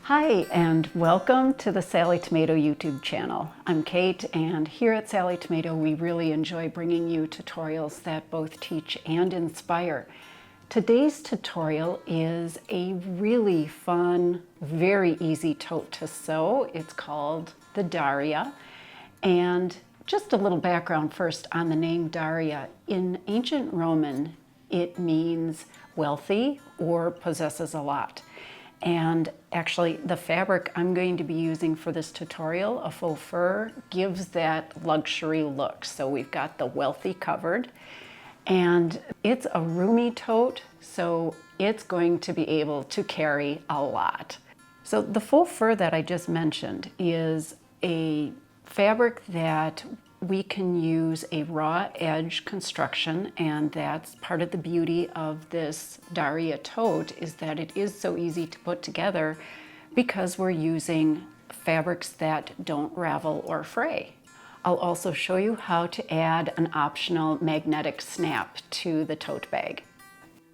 Hi, and welcome to the Sallie Tomato YouTube channel. I'm Kate, and here at Sallie Tomato we really enjoy bringing you tutorials that both teach and inspire. Today's tutorial is a really fun, very easy tote to sew. It's called the Daria, and just a little background first on the name Daria. In ancient Roman, it means wealthy or possesses a lot. And actually the fabric I'm going to be using for this tutorial, a faux fur, gives that luxury look. So we've got the wealthy covered, and it's a roomy tote, so it's going to be able to carry a lot. So the faux fur that I just mentioned is a fabric that we can use a raw edge construction, and that's part of the beauty of this Daria tote, is that it is so easy to put together because we're using fabrics that don't ravel or fray. I'll also show you how to add an optional magnetic snap to the tote bag.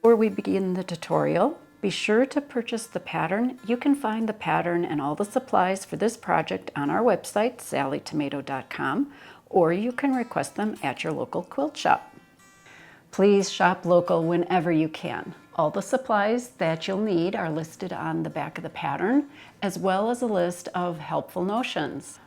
Before we begin the tutorial, be sure to purchase the pattern. You can find the pattern and all the supplies for this project on our website, sallietomato.com, or you can request them at your local quilt shop. Please shop local whenever you can. All the supplies that you'll need are listed on the back of the pattern, as well as a list of helpful notions.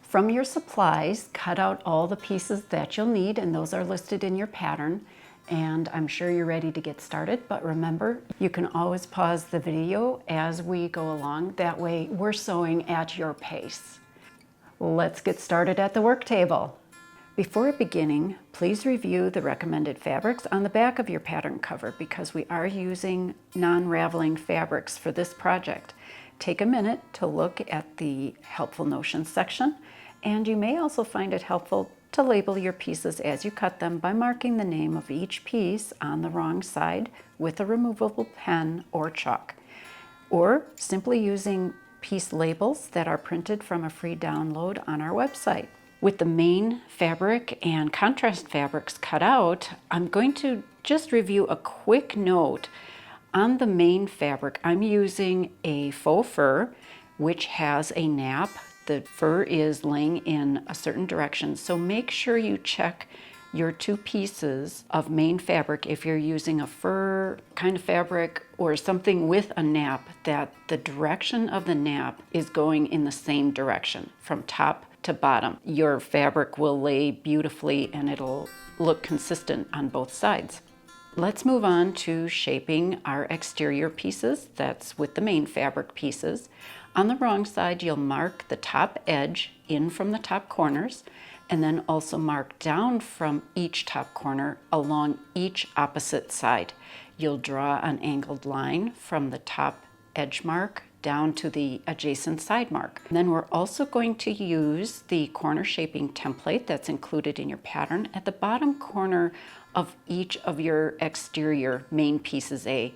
From your supplies, cut out all the pieces that you'll need, and those are listed in your pattern. And I'm sure you're ready to get started, but remember, you can always pause the video as we go along. That way we're sewing at your pace. Let's get started at the work table. Before beginning, please review the recommended fabrics on the back of your pattern cover because we are using non-raveling fabrics for this project. Take a minute to look at the helpful notions section, and you may also find it helpful to label your pieces as you cut them by marking the name of each piece on the wrong side with a removable pen or chalk, or simply using piece labels that are printed from a free download on our website. With the main fabric and contrast fabrics cut out, I'm going to just review a quick note. On the main fabric, I'm using a faux fur, which has a nap. The fur is laying in a certain direction, so make sure you check your two pieces of main fabric if you're using a fur kind of fabric or something with a nap, that the direction of the nap is going in the same direction from top to bottom. Your fabric will lay beautifully and it'll look consistent on both sides. Let's move on to shaping our exterior pieces. That's with the main fabric pieces. On the wrong side, you'll mark the top edge in from the top corners, and then also mark down from each top corner along each opposite side. You'll draw an angled line from the top edge mark down to the adjacent side mark. And then we're also going to use the corner shaping template that's included in your pattern at the bottom corner of each of your exterior main pieces A,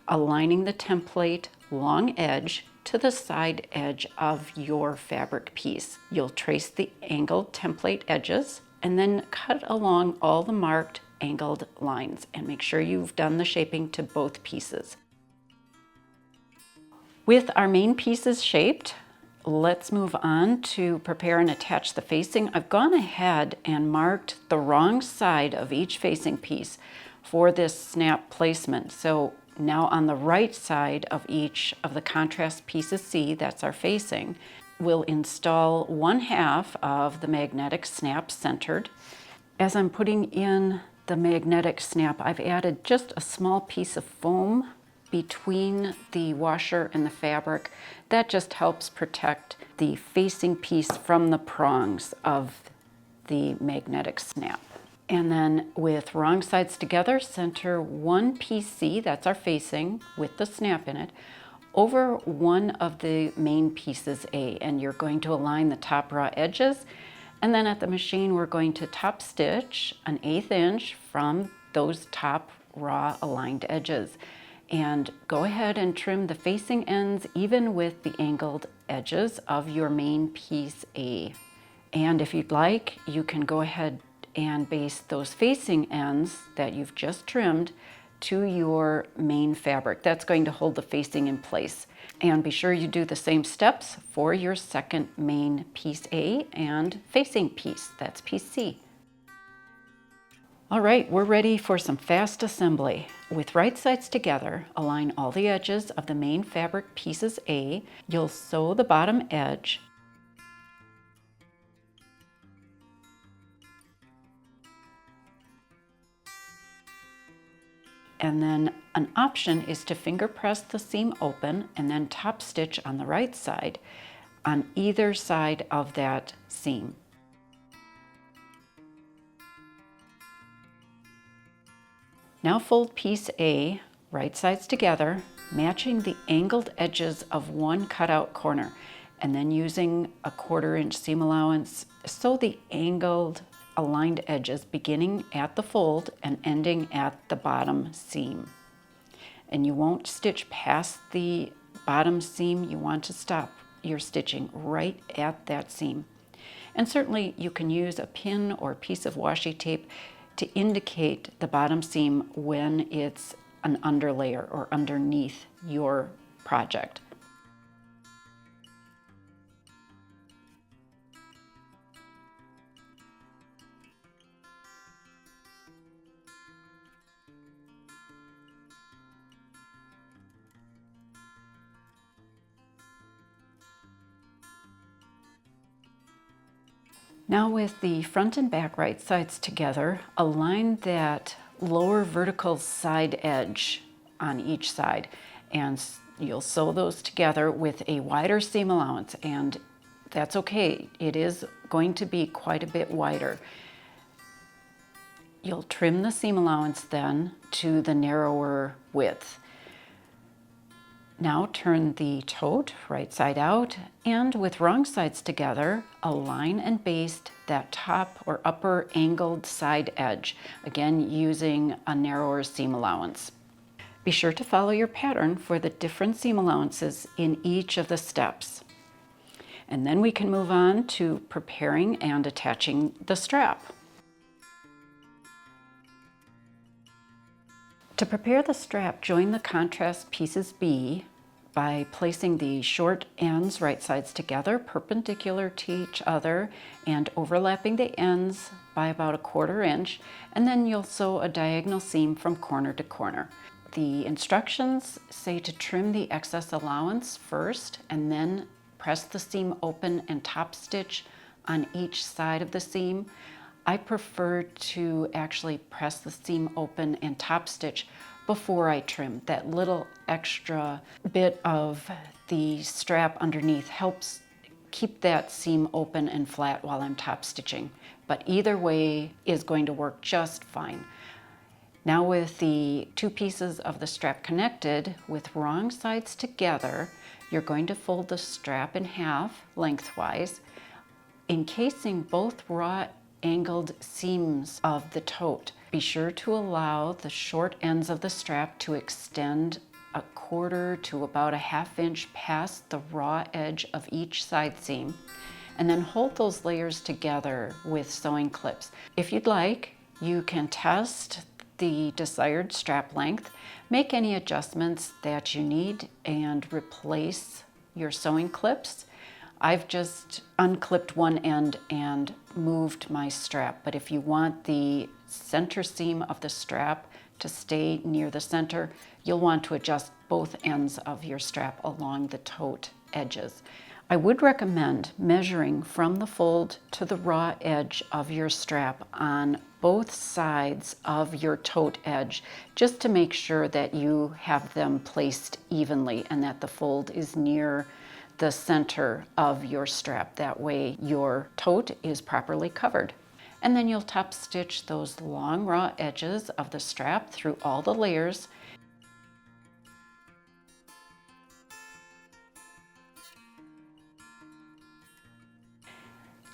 aligning the template long edge to the side edge of your fabric piece. You'll trace the angled template edges and then cut along all the marked angled lines, and make sure you've done the shaping to both pieces. With our main pieces shaped, let's move on to prepare and attach the facing. I've gone ahead and marked the wrong side of each facing piece for this snap placement. So now on the right side of each of the contrast pieces C, that's our facing, we'll install 1/2 of the magnetic snap centered. As I'm putting in the magnetic snap, I've added just a small piece of foam between the washer and the fabric. That just helps protect the facing piece from the prongs of the magnetic snap. And then with wrong sides together, center one piece C, that's our facing, with the snap in it, over one of the main pieces A, and you're going to align the top raw edges. And then at the machine, we're going to top stitch an 1/8 inch from those top raw aligned edges. And go ahead and trim the facing ends even with the angled edges of your main piece A. And if you'd like, you can go ahead and base those facing ends that you've just trimmed to your main fabric. That's going to hold the facing in place. And be sure you do the same steps for your second main piece A and facing piece, that's piece C. All right, we're ready for some fast assembly. With right sides together, align all the edges of the main fabric pieces A. You'll sew the bottom edge. And then an option is to finger press the seam open and then top stitch on the right side on either side of that seam. Now fold piece A, right sides together, matching the angled edges of one cutout corner, and then using a 1/4 inch seam allowance, sew the angled aligned edges beginning at the fold and ending at the bottom seam. And you won't stitch past the bottom seam. You want to stop your stitching right at that seam. And certainly you can use a pin or a piece of washi tape to indicate the bottom seam when it's an underlayer or underneath your project. Now with the front and back right sides together, align that lower vertical side edge on each side, and you'll sew those together with a wider seam allowance, and that's okay. It is going to be quite a bit wider. You'll trim the seam allowance then to the narrower width. Now turn the tote right side out, and with wrong sides together, align and baste that top or upper angled side edge, again using a narrower seam allowance. Be sure to follow your pattern for the different seam allowances in each of the steps. And then we can move on to preparing and attaching the strap. To prepare the strap, join the contrast pieces B by placing the short ends right sides together, perpendicular to each other, and overlapping the ends by about a 1/4 inch, and then you'll sew a diagonal seam from corner to corner. The instructions say to trim the excess allowance first, and then press the seam open and top stitch on each side of the seam. I prefer to actually press the seam open and top stitch before I trim. That little extra bit of the strap underneath helps keep that seam open and flat while I'm top stitching. But either way is going to work just fine. Now with the two pieces of the strap connected with wrong sides together, you're going to fold the strap in half lengthwise, encasing both raw angled seams of the tote. Be sure to allow the short ends of the strap to extend a 1/4 to about a 1/2 inch past the raw edge of each side seam, and then hold those layers together with sewing clips. If you'd like, you can test the desired strap length, make any adjustments that you need, and replace your sewing clips. I've just unclipped one end and moved my strap, but if you want the center seam of the strap to stay near the center, you'll want to adjust both ends of your strap along the tote edges. I would recommend measuring from the fold to the raw edge of your strap on both sides of your tote edge, just to make sure that you have them placed evenly and that the fold is near the center of your strap. That way your tote is properly covered. And then you'll top stitch those long raw edges of the strap through all the layers.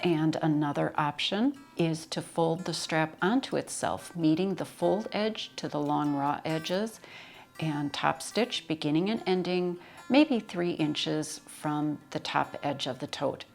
And another option is to fold the strap onto itself, meeting the fold edge to the long raw edges, and top stitch beginning and ending maybe 3 inches from the top edge of the tote.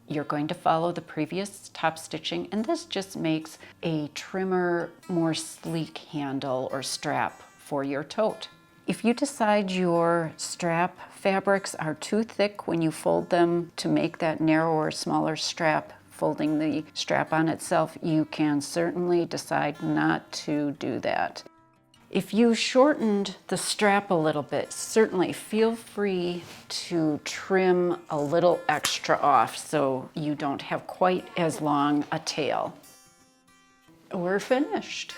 You're going to follow the previous top stitching, and this just makes a trimmer, more sleek handle or strap for your tote. If you decide your strap fabrics are too thick when you fold them to make that narrower, smaller strap, folding the strap on itself, you can certainly decide not to do that. If you shortened the strap a little bit, certainly feel free to trim a little extra off so you don't have quite as long a tail. We're finished.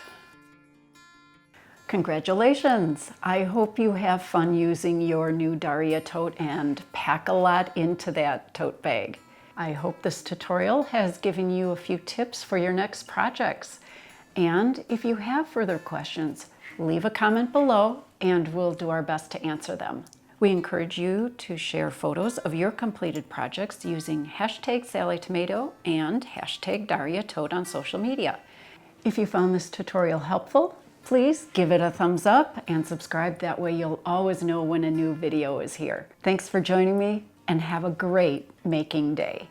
Congratulations! I hope you have fun using your new Daria tote and pack a lot into that tote bag. I hope this tutorial has given you a few tips for your next projects. And if you have further questions, leave a comment below and we'll do our best to answer them. We encourage you to share photos of your completed projects using hashtag Sallie Tomato and hashtag Daria Tote on social media. If you found this tutorial helpful, please give it a thumbs up and subscribe. That way you'll always know when a new video is here. Thanks for joining me and have a great making day.